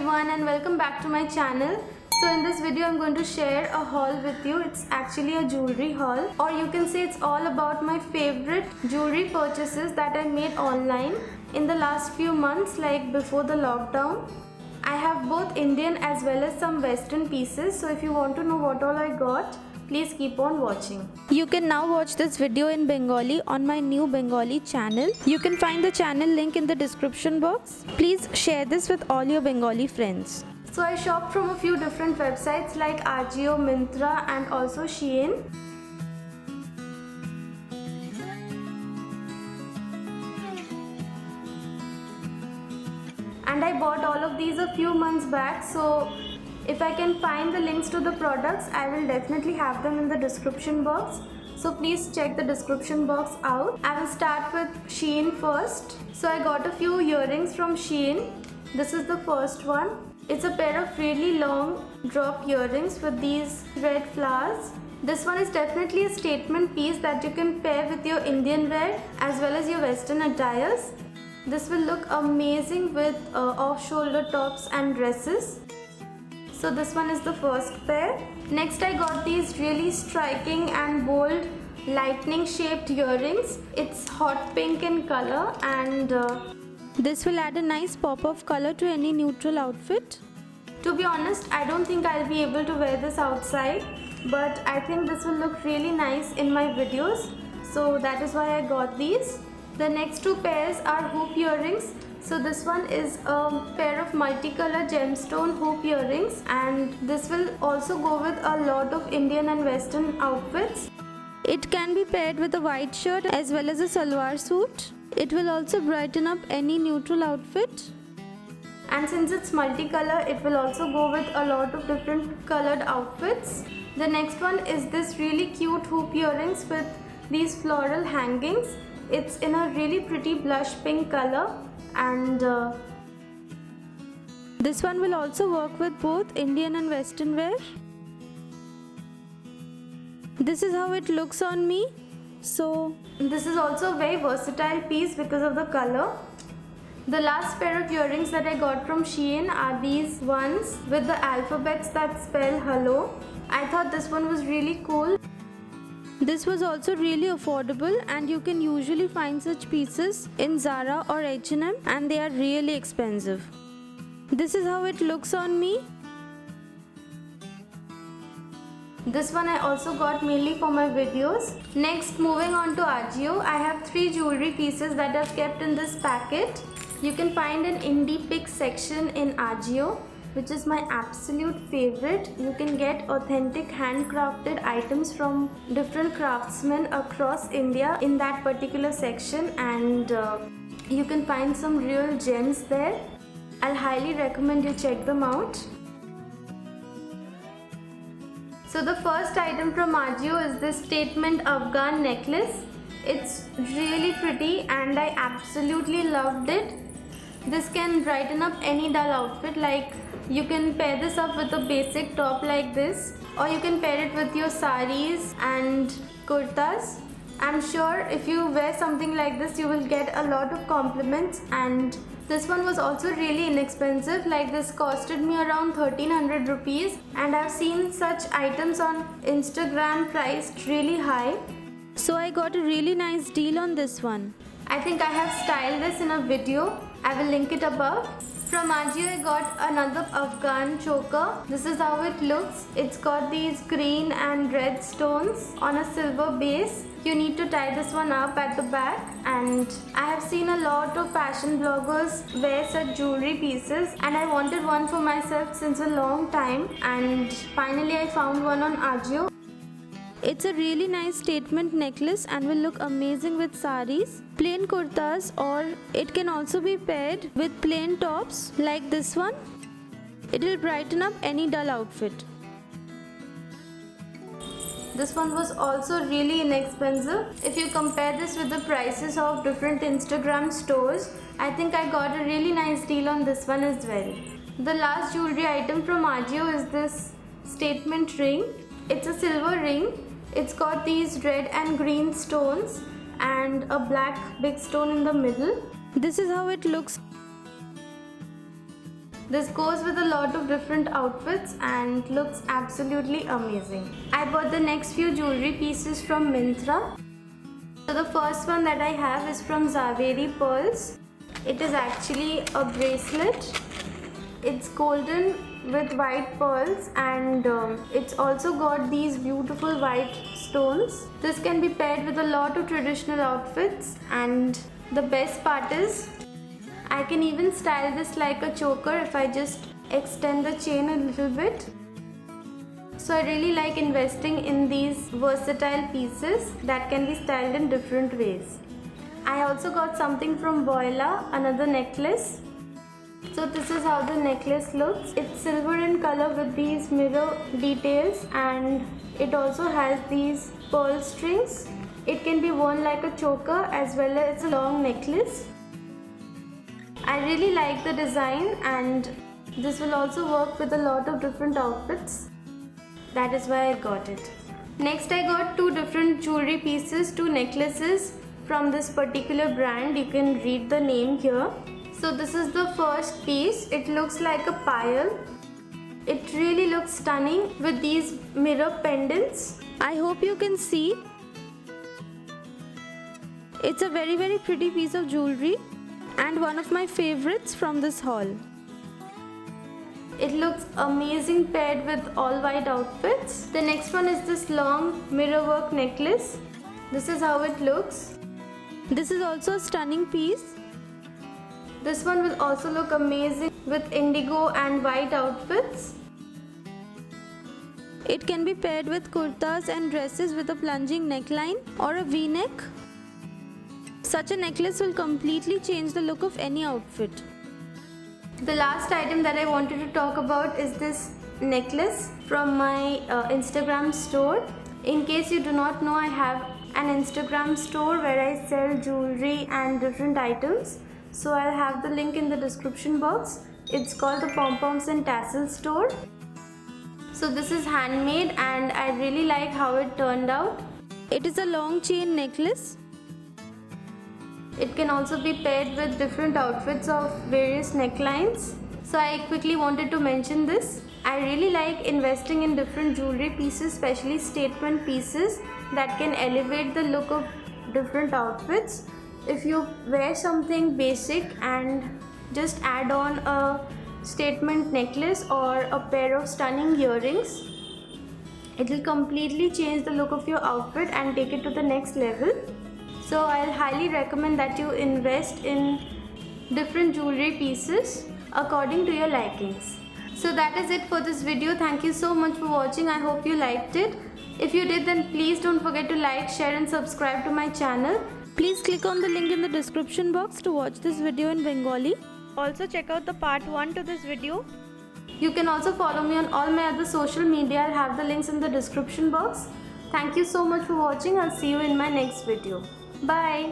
everyone and welcome back to my channel. So in this video I'm going to share a haul with you. It's actually a jewelry haul, or you can say it's all about my favorite jewelry purchases that I made online in the last few months, like before the lockdown. I have both Indian as well as some Western pieces, so if you want to know what all I got, please keep on watching. You can now watch this video in Bengali on my new Bengali channel. You can find the channel link in the description box. Please share this with all your Bengali friends. So I shopped from a few different websites like Ajio, Myntra and also Shein. And I bought all of these a few months back, so if I can find the links to the products, I will definitely have them in the description box. So please check the description box out. I will start with Shein first. So I got a few earrings from Shein. This is the first one. It's a pair of really long drop earrings with these red flowers. This one is definitely a statement piece that you can pair with your Indian wear as well as your Western attires. This will look amazing with off-shoulder tops and dresses. So this one is the first pair. Next I got these really striking and bold lightning shaped earrings. It's hot pink in color and this will add a nice pop of color to any neutral outfit. To be honest, I don't think I'll be able to wear this outside, but I think this will look really nice in my videos. So that is why I got these. The next two pairs are hoop earrings. So this one is a pair of multicolor gemstone hoop earrings, and this will also go with a lot of Indian and Western outfits. It can be paired with a white shirt as well as a salwar suit. It will also brighten up any neutral outfit. And since it's multicolor, it will also go with a lot of different colored outfits. The next one is this really cute hoop earrings with these floral hangings. It's in a really pretty blush pink color. And this one will also work with both Indian and Western wear. This is how it looks on me. So this is also a very versatile piece because of the color. The last pair of earrings that I got from Shein are these ones with the alphabets that spell hello. I thought this one was really cool. This was also really affordable, and you can usually find such pieces in Zara or H&M, and they are really expensive. This is how it looks on me. This one I also got mainly for my videos. Next, moving on to Ajio, I have 3 jewelry pieces that are kept in this packet. You can find an indie pick section in Ajio, which is my absolute favorite. You can get authentic handcrafted items from different craftsmen across India in that particular section, and you can find some real gems there. I'll highly recommend you check them out. So the first item from Ajio is this statement Afghan necklace. It's really pretty and I absolutely loved it. This can brighten up any dull outfit, like you can pair this up with a basic top like this, or you can pair it with your saris and kurtas. I'm sure if you wear something like this, you will get a lot of compliments. And this one was also really inexpensive, like this costed me around 1300 rupees, and I've seen such items on Instagram priced really high. So I got a really nice deal on this one. I think I have styled this in a video. I will link it above. From Ajio I got another Afghan choker. This is how it looks. It's got these green and red stones on a silver base. You need to tie this one up at the back, and I have seen a lot of fashion bloggers wear such jewelry pieces, and I wanted one for myself since a long time, and finally I found one on Ajio. It's a really nice statement necklace and will look amazing with saris, plain kurtas, or it can also be paired with plain tops like this one. It will brighten up any dull outfit. This one was also really inexpensive. If you compare this with the prices of different Instagram stores, I think I got a really nice deal on this one as well. The last jewelry item from Ajio is this statement ring. It's a silver ring. It's got these red and green stones and a black big stone in the middle. This is how it looks. This goes with a lot of different outfits and looks absolutely amazing. I bought the next few jewelry pieces from Myntra. So the first one that I have is from Zaveri Pearls. It is actually a bracelet. It's golden with white pearls and it's also got these beautiful white stones. This can be paired with a lot of traditional outfits, and the best part is I can even style this like a choker if I just extend the chain a little bit. So I really like investing in these versatile pieces that can be styled in different ways. I also got something from Voila, another necklace. So this is how the necklace looks. It's silver in color with these mirror details, and it also has these pearl strings. It can be worn like a choker as well as a long necklace. I really like the design, and this will also work with a lot of different outfits. That is why I got it. Next I got two different jewelry pieces, two necklaces from this particular brand. You can read the name here. So this is the first piece. It looks like a pile. It really looks stunning with these mirror pendants. I hope you can see. It's a very pretty piece of jewelry and one of my favorites from this haul. It looks amazing paired with all white outfits. The next one is this long mirror work necklace. This is how it looks. This is also a stunning piece. This one will also look amazing with indigo and white outfits. It can be paired with kurtas and dresses with a plunging neckline or a V-neck. Such a necklace will completely change the look of any outfit. The last item that I wanted to talk about is this necklace from my Instagram store. In case you do not know, I have an Instagram store where I sell jewelry and different items. So I'll have the link in the description box. It's called the Pom Poms and Tassels store. So this is handmade and I really like how it turned out. It is a long chain necklace. It can also be paired with different outfits of various necklines. So I quickly wanted to mention this. I really like investing in different jewelry pieces, especially statement pieces that can elevate the look of different outfits. If you wear something basic and just add on a statement necklace or a pair of stunning earrings, it will completely change the look of your outfit and take it to the next level. So I'll highly recommend that you invest in different jewelry pieces according to your likings. So that is it for this video. Thank you so much for watching. I hope you liked it. If you did, then please don't forget to like, share and subscribe to my channel. Please click on the link in the description box to watch this video in Bengali. Also check out the part 1 to this video. You can also follow me on all my other social media. I'll have the links in the description box. Thank you so much for watching. I'll see you in my next video. Bye.